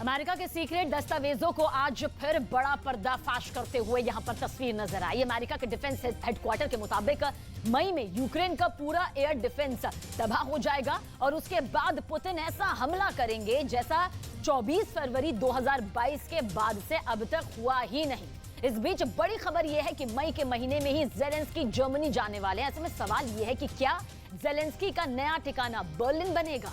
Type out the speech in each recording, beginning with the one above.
America के secret दस्तावेजों को आज फिर बड़ा पर्दाफाश करते हुए यहां पर तस्वीर नजर आई। अमेरिका के डिफेंस हेडक्वार्टर के मुताबिक मई में यूक्रेन का पूरा एयर डिफेंस तबाह हो जाएगा और उसके बाद पुतिन ऐसा हमला करेंगे जैसा 24 फरवरी 2022 के बाद से अब तक हुआ ही नहीं। इस बीच बड़ी खबर यह है कि मई के महीने में ही ज़ेलेंस्की जर्मनी जाने वाले हैं। ऐसे में सवाल यह है कि क्या ज़ेलेंस्की का नया ठिकाना बर्लिन बनेगा?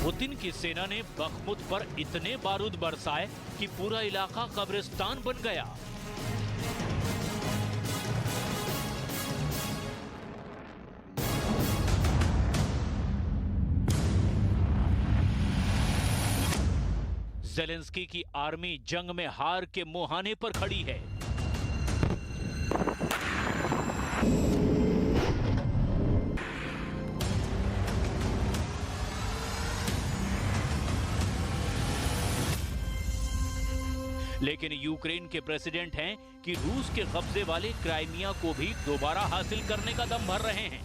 पुतिन की सेना ने बखमुत पर इतने बारूद बरसाए कि पूरा इलाका कब्रिस्तान बन गया। ज़ेलेंस्की की आर्मी जंग में हार के मुहाने पर खड़ी है। लेकिन यूक्रेन के प्रेसिडेंट हैं कि रूस के कब्जे वाले क्राइमिया को भी दोबारा हासिल करने का दम भर रहे हैं।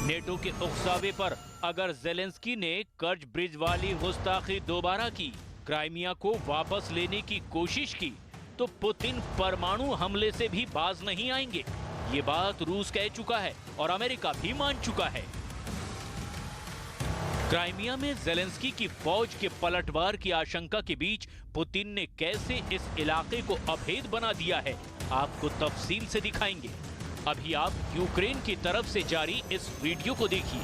नेटो के उकसावे पर अगर ज़ेलेंस्की ने कर्ज ब्रिज वाली गुस्ताखी दोबारा की, क्राइमिया को वापस लेने की कोशिश की, तो पुतिन परमाणु हमले से भी बाज नहीं आएंगे। ये बात रूस कह चुका है और अमेरिका भी मान चुका है। क्राइमिया में ज़ेलेंस्की की फौज के पलटवार की आशंका के बीच पुतिन ने कैसे इस इलाके को अभेद बना दिया है, आपको तफसील से दिखाएंगे। अभी आप यूक्रेन की तरफ से जारी इस वीडियो को देखिए।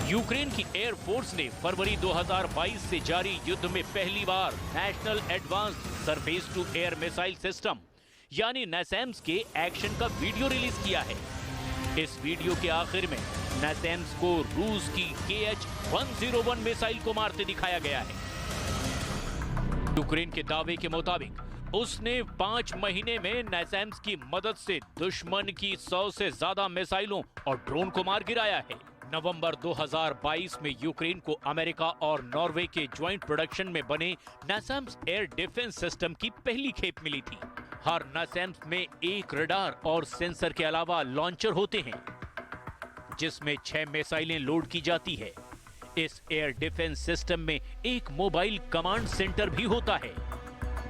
यूक्रेन की एयरफोर्स ने फरवरी 2022 से जारी युद्ध में पहली बार national advanced surface to air missile system यानी नैसैम्स के एक्शन का वीडियो रिलीज किया है। इस वीडियो के आखिर में नैसैम्स को रूस की KH-101 मिसाइल को मारते दिखाया गया है। यूक्रेन के दावे के मुताबिक उसने 5 महीने में नैसैम्स की मदद से दुश्मन की 100 से ज्यादा मिसाइलों और ड्रोन को मार गिराया है। नवंबर 2022 में यूक्रेन को अमेरिका और नॉर्वे के ज्वाइंट प्रोडक्शन में बने नैसैम्स एयर डिफेंस सिस्टम की पहली खेप मिली थी। हर नैसैम्स में एक रडार और सेंसर के अलावा लॉन्चर होते हैं जिसमें 6 मिसाइलें लोड की जाती है। इस एयर डिफेंस सिस्टम में एक मोबाइल कमांड सेंटर भी होता है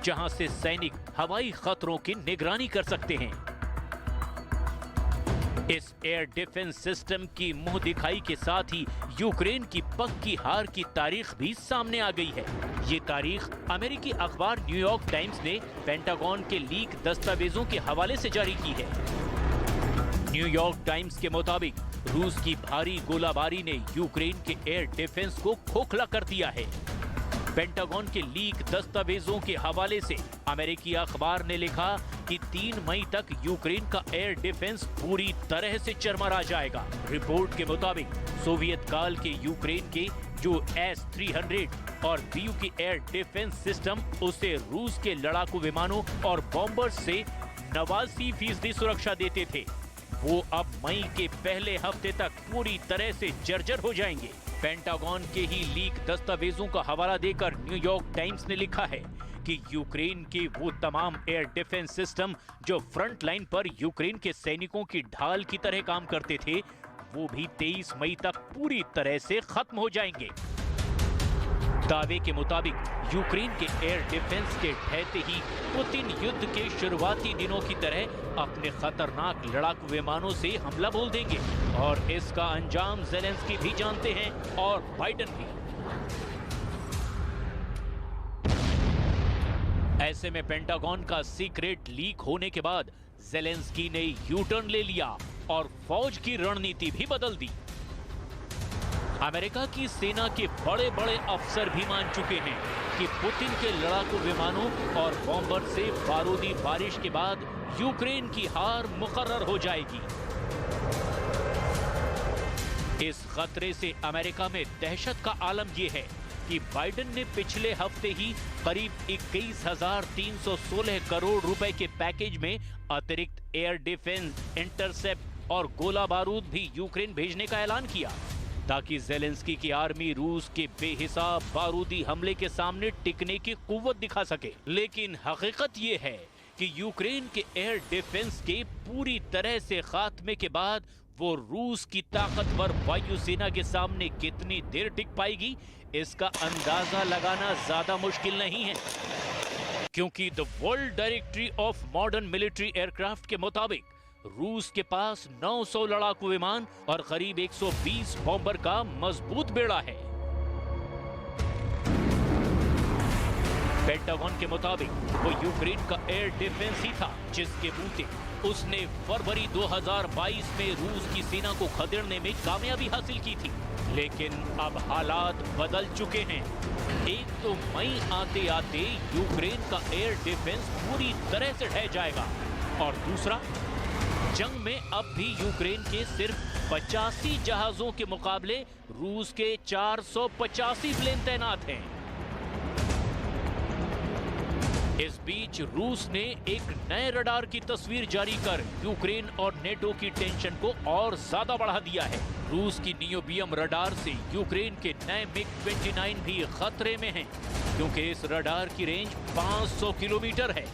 जहां से सैनिक हवाई खतरों की निगरानी कर सकते हैं। इस एयर डिफेंस सिस्टम की मुंह दिखाई के साथ ही यूक्रेन की पक्की हार की तारीख भी सामने आ गई है। ये तारीख अमेरिकी अखबार न्यूयॉर्क टाइम्स ने पेंटागन के लीक दस्तावेजों के हवाले से जारी की है। न्यूयॉर्क टाइम्स के मुताबिक रूस की भारी गोलाबारी ने यूक्रेन के एयर डिफेंस को खोखला कर दिया है। पेंटागन के लीक दस्तावेजों के हवाले से अमेरिकी अखबार ने लिखा कि 3 मई तक यूक्रेन का एयर डिफेंस पूरी तरह से चरमरा जाएगा। रिपोर्ट के मुताबिक सोवियत काल के यूक्रेन के जो S-300 और BU की एयर डिफेंस सिस्टम उसे रूस के लड़ाकू विमानों और बॉम्बर्स से 89% सुरक्षा देते थे, वो अब मई के पहले हफ्ते तक पूरी तरह से जर्जर हो जाएंगे। पेंटागन के ही लीक दस्तावेजों का हवाला देकर न्यूयॉर्क टाइम्स ने लिखा है कि यूक्रेन के वो तमाम एयर डिफेंस सिस्टम जो फ्रंट लाइन पर यूक्रेन के सैनिकों की ढाल की तरह काम करते थे, वो भी 23 मई तक पूरी तरह से खत्म हो जाएंगे। दावे के मुताबिक यूक्रेन के एयर डिफेंस के ढहते ही पुतिन युद्ध के शुरुआती दिनों की तरह अपने खतरनाक लड़ाकू विमानों से हमला बोल देंगे और इसका अंजाम ज़ेलेंस्की भी जानते हैं और बाइडेन भी। ऐसे में पेंटागन का सीक्रेट लीक होने के बाद ज़ेलेंस्की ने यू टर्न ले लिया और फौज की रणनीति भी बदल दी। अमेरिका की सेना के बड़े बड़े अफसर भी मान चुके हैं कि पुतिन के लड़ाकू विमानों और बॉम्बर से बारूदी बारिश के बाद यूक्रेन की हार मुकर्रर हो जाएगी। इस खतरे से अमेरिका में दहशत का आलम यह है कि बाइडेन ने पिछले हफ्ते ही करीब 21,316 करोड़ रुपए के पैकेज में अतिरिक्त एयर डिफेंस, इंटरसेप्ट और गोला बारूद भी यूक्रेन भेजने का ऐलान किया। ताकि जेलेंस्की की आर्मी रूस के बेहिसाब बारूदी हमले के सामने टिकने की कुव्वत दिखा सके। लेकिन हकीकत ये है कि यूक्रेन के एयर डिफेंस के पूरी तरह से खात्मे के बाद वो रूस की ताकतवर वायुसेना के सामने कितनी देर टिक पाएगी, इसका अंदाजा लगाना ज्यादा मुश्किल नहीं है, क्योंकि the world directory of modern military aircraft के मुताबिक रूस के पास 900 लड़ाकू विमान और करीब 120 बॉम्बर का मजबूत बेड़ा है। पेंटागन के मुताबिक वो यूक्रेन का एयर डिफेंस ही था जिसके बूते उसने फरवरी 2022 में रूस की सेना को खदेड़ने में कामयाबी हासिल की थी। लेकिन अब हालात बदल चुके हैं। एक तो मई आते आते यूक्रेन का एयर डिफेंस पूरी तरह से ढह जाएगा, और दूसरा, जंग में अब भी यूक्रेन के सिर्फ 85 जहाजों के मुकाबले रूस के 485 प्लेन तैनात हैं। इस बीच रूस ने एक नए रडार की तस्वीर जारी कर यूक्रेन और नेटो की टेंशन को और ज्यादा बढ़ा दिया है। रूस की नियोबियम रडार से यूक्रेन के नए MiG-29 भी खतरे में हैं, क्योंकि इस रडार की रेंज 500 किलोमीटर है।